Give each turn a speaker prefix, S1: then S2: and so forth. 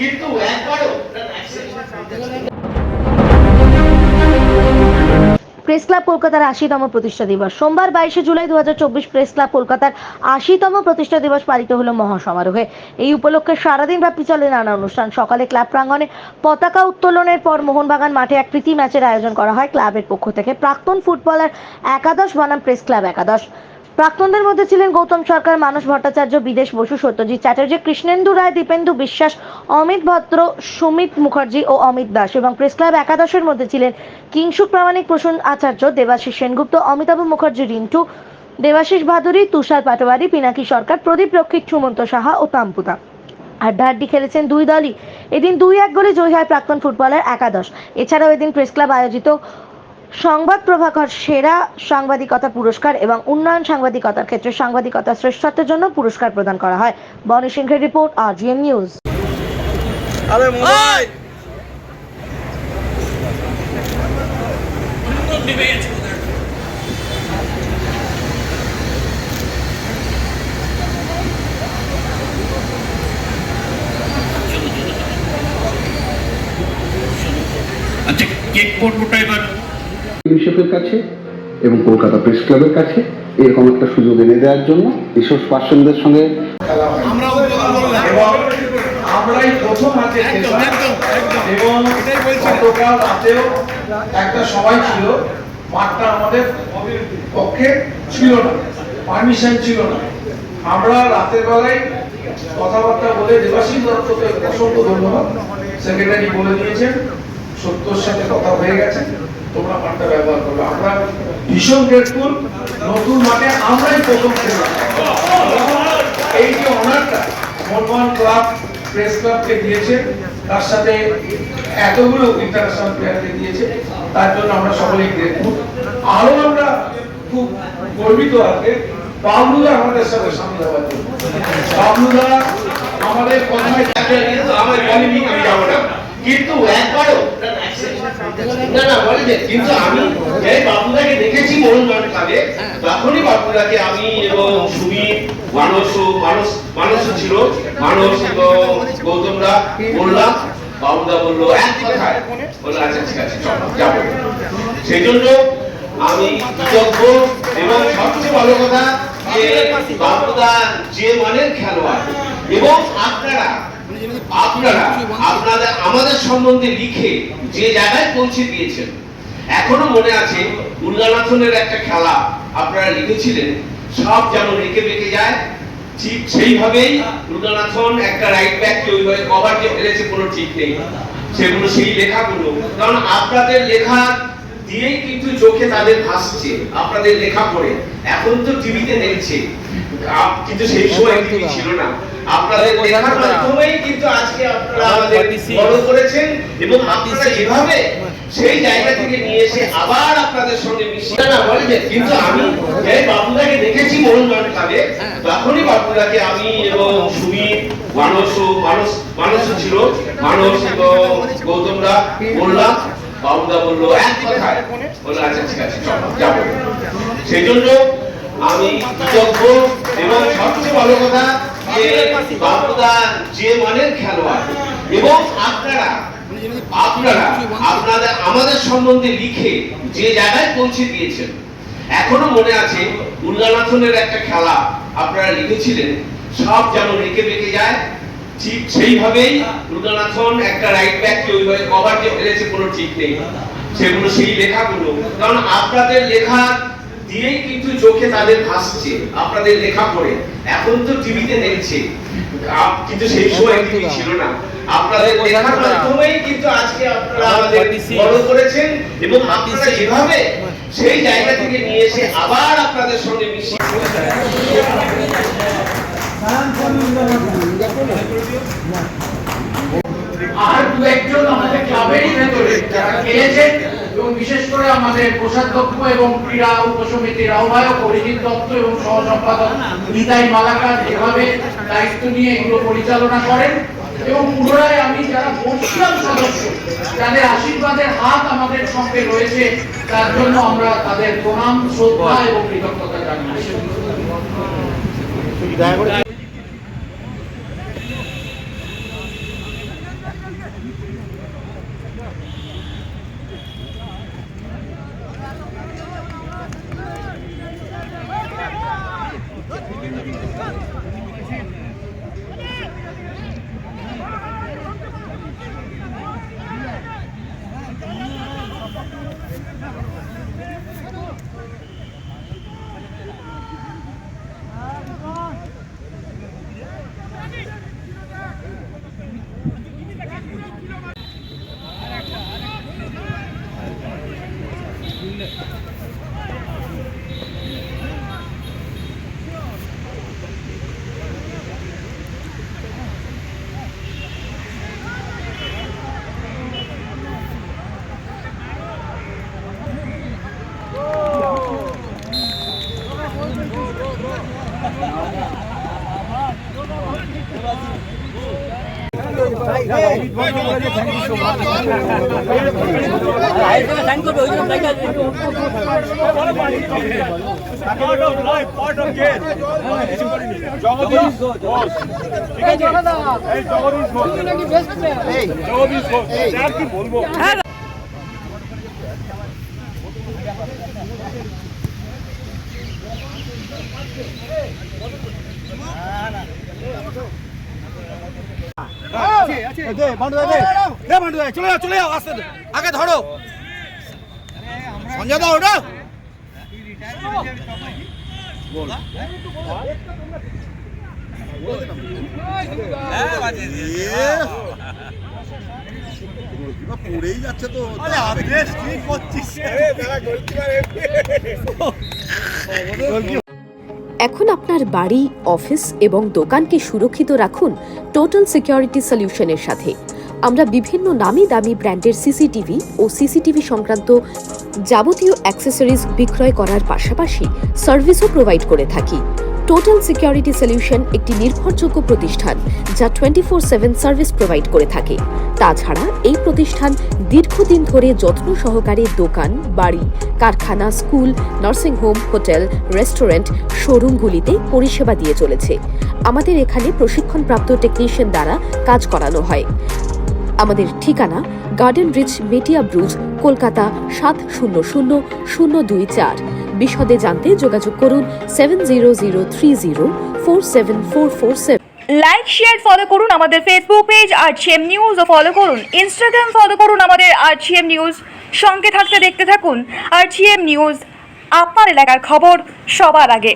S1: কিন্তু একবারও
S2: press club কলকাতার ৮০তম প্রতিষ্ঠা দিবস সোমবার ২২শে জুলাই ২০২৪ প্রেস ক্লাব কলকাতার ৮০তম প্রতিষ্ঠা দিবস পালিত হলো মহাসমারোহে। এই উপলক্ষে সারাদিন ব্যাপী চলে নানা অনুষ্ঠান। সকালে ক্লাব প্রাঙ্গণে পতাকা উত্তোলনের পর মোহনবাগান মাঠে এক প্রীতি ম্যাচের আয়োজন করা হয় ক্লাবের পক্ষ থেকে। প্রাক্তন ফুটবলার একাদশ বনাম প্রেস ক্লাব একাদশ। প্রাক্তনদের মধ্যে ছিলেন গৌতম সরকার, মানস ভট্টাচার্য, বিদেশ বসু, সত্যজিৎ চ্যাটার্জি, কৃষ্ণেন্দু রায়, দীপেন্দু বিশ্বাস, অমিত ভদ্র, সুমিত মুখার্জি ও অমিত দাস। এবং প্রেস ক্লাব একাদশের মধ্যে ছিলেন কিংশুক প্রামাণিক, প্রসূন আচার্য, দেবাশিস সেনগুপ্ত, অমিতাভ মুখার্জি, রিন্টু, দেবাশিস ভাদুরী, তুষার পাটোয়ারি, পিনাকি সরকার, প্রদীপ রক্ষিত, সুমন্ত সাহা ও তাম্পুতা। আড্ডাআড্ডি খেলেছেন দুই দলই। এদিন ২-১ গোলে জয়ী হয় প্রাক্তন ফুটবলার একাদশ। এছাড়াও এদিন প্রেস ক্লাব আয়োজিত সংবাদ প্রভাকর সেরা সাংবাদিকতা পুরস্কার এবং উন্নয়ন সাংবাদিকতার ক্ষেত্রে সাংবাদিকতার শ্রেষ্ঠত্বের জন্য পুরস্কার প্রদান করা হয়। বনি সিংহের রিপোর্ট, RGN নিউজ।
S1: আচ্ছা, কেক পর্বটা এবার
S3: ইউনিসেফের কাছে এবং কলকাতা প্রেস ক্লাবের কাছে এরকম একটা সুযোগ এনে দেওয়ার জন্য এইসব পার্সনদের সঙ্গে
S4: আমরাই প্রথম হাতে এবং গতকাল রাতেও একটা সময় ছিল মাঠটা আমাদের পক্ষে ছিল না, পারমিশন ছিল না। আমরা রাতের বেলায় কথাবার্তা বলে দেবাশিস দত্তকে অসংখ্য ধন্যবাদ, সেক্রেটারি বলে দিয়েছেন, সত্যর সাথে কথা হয়ে গেছে, তোমরা মাঠটা ব্যবহার করবে। আমরা ভীষণ গ্রেটফুল। নতুন মাঠে আমরাই প্রথম খেললাম। এই যে অনারটা মোহনবাগান ক্লাব প্রেস ক্লাবকে দিয়েছে, তার সাথে এতগুলো ইন্টারন্যাশনাল প্লেয়ারকে দিয়েছে, তার জন্য আমরা সকলেই গ্রেটফুল। আরো আমরা খুব গর্বিত আজকে বাবলুদা আমাদের সাথে সামিল হওয়ার জন্য। বাবলুদা আমাদের কথায়
S1: আমার বলিনি আমি যাবো না, কিন্তু একবারও না বলেছে। কিন্তু আমি যে বাবুদাকে দেখেছি মোহনবাগান ক্লাবে, তখনই বাবুদাকে আমি এবং সুমিত, মানস ছিল, মানস এবং গৌতমরা বললাম, বাবুদা বললো এক কথায়, বললো আচ্ছা ঠিক আছে চলো যাবো। সেই জন্য আমি কৃতজ্ঞ। এবং সবচেয়ে ভালো কথা যে বাবুদা যে মানের খেলোয়াড়, এবং আপনাদের আমাদের সম্বন্ধে লিখে যে জায়গায় পৌঁছে দিয়েছেন। এখনো মনে আছে উল্লানাথনের একটা খেলা আপনারা লিখেছিলেন, সব যেমন রেখে বেঁকে যায়, ঠিক সেইভাবেই উল্লানাথন একটা রাইট ব্যাককে ওইভাবে কভার যে ফেলেছে কোনো ঠিক নেই। সেগুলো সেই লেখাগুলো, কারণ আপনাদের লেখা দিয়েই কিন্তু চোখে তাদের ভাসছে, আপনাদের লেখা পড়ে। এখন তো টিভিতে দেখছে, কিন্তু সেই সময় টিভি ছিল না। আপনাদের লেখার মাধ্যমেই কিন্তু আজকে আপনারা আমাদের বড় করেছেন, এবং আপনারা যেভাবে সেই জায়গা থেকে নিয়ে এসে আবার আপনাদের সঙ্গে মিশিয়ে না বলেছেন। কিন্তু আমি যে বাবুদাকে দেখেছি মোহনবাগান ক্লাবে, তখনই বাবুদাকে আমি এবং সুমিত, মানস ছিল, মানস এবং গৌতমরা বললাম, বাবুদা বললো এক কথায়, বললো আচ্ছা ঠিক আছে চলো যাবো। সেই জন্য আমি কৃতজ্ঞ। এবং সবচেয়ে ভালো কথা যে বাবুদা যে মানের খেলোয়াড়, এবং আপনাদের আমাদের সম্বন্ধে লিখে যে জায়গায় পৌঁছে দিয়েছেন। এখনো মনে আছে উল্লানাথনের একটা খেলা আপনারা লিখেছিলেন, সব যেমন রেখে বেঁকে যায়, ঠিক সেইভাবেই উল্লানাথন একটা রাইট ব্যাককে ওইভাবে কভার যে ফেলেছে কোনো ঠিক নেই। সেগুলো সেই লেখাগুলো, কারণ আপনাদের লেখা দিয়েই কিন্তু চোখে তাদের ভাসছে, আপনাদের লেখা পড়ে। এখন তো টিভিতে দেখছে, কিন্তু সেই সময় টিভি ছিল না। আপনাদের লেখার মাধ্যমেই কিন্তু আজকে আপনারা আমাদের বড় করেছেন, এবং আপনারা যেভাবে সেই জায়গা থেকে নিয়ে এসে আবার আপনাদের সঙ্গে মিশিয়ে
S4: আর দু একজন আমাদের ক্লাবেরই ভেতরে যারা খেলেছেন, এবং বিশেষ করে আমাদের কোষাধ্যক্ষ এবং ক্রীড়া উপসমিতির আহ্বায়ক অরিজিৎ দত্ত এবং সহ সম্পাদক নিতাই মালাকার যেভাবে দায়িত্ব নিয়ে এগুলো পরিচালনা করেন। এবং পুনরায় আমি যারা বর্ষিয়ান সদস্য, যাদের আশীর্বাদের হাত আমাদের সঙ্গে রয়েছে, তার জন্য আমরা তাদের প্রণাম, শ্রদ্ধা এবং কৃতজ্ঞতা জানাই।
S5: চলে যাও আস্তে আগে ধরো সঞ্জয় দা ওটা পড়েই যাচ্ছে তো ঠিক করছিস
S6: এখন আপনার বাড়ি, অফিস এবং দোকানকে সুরক্ষিত রাখুন টোটাল সিকিউরিটি সলিউশনের সাথে। আমরা বিভিন্ন নামি দামি ব্র্যান্ডের সিসিটিভি ও সিসিটিভি সংক্রান্ত যাবতীয় অ্যাক্সেসরিজ বিক্রয় করার পাশাপাশি সার্ভিসও প্রোভাইড করে থাকি। টোটাল সিকিউরিটি সলিউশন একটি নির্ভরযোগ্য প্রতিষ্ঠান যা 24/7 সার্ভিস প্রোভাইড করে থাকে। তাছাড়া এই প্রতিষ্ঠান দীর্ঘদিন ধরে যত্ন সহকারে দোকান, বাড়ি, কারখানা, স্কুল, নার্সিংহোম, হোটেল, রেস্টুরেন্ট, শোরুমগুলিতে পরিষেবা দিয়ে চলেছে। আমাদের এখানে প্রশিক্ষণপ্রাপ্ত টেকনিশিয়ান দ্বারা কাজ করানো হয়। আমাদের ঠিকানা গার্ডেন রিচ, মেটিয়া ব্রুজ, কলকাতা 700024। বিশদে জানতে যোগাযোগ করুন 7003047447।
S7: লাইক শেয়ার ফলো করুন আমাদের ফেসবুক পেজ আরজিএম নিউজ ও ফলো করুন ইনস্টাগ্রাম ফলো করুন আমাদের আরজিএম নিউজ। সঙ্গে থাকতে দেখতে থাকুন আরজিএম নিউজ, আপনার এলাকার খবর সবার আগে।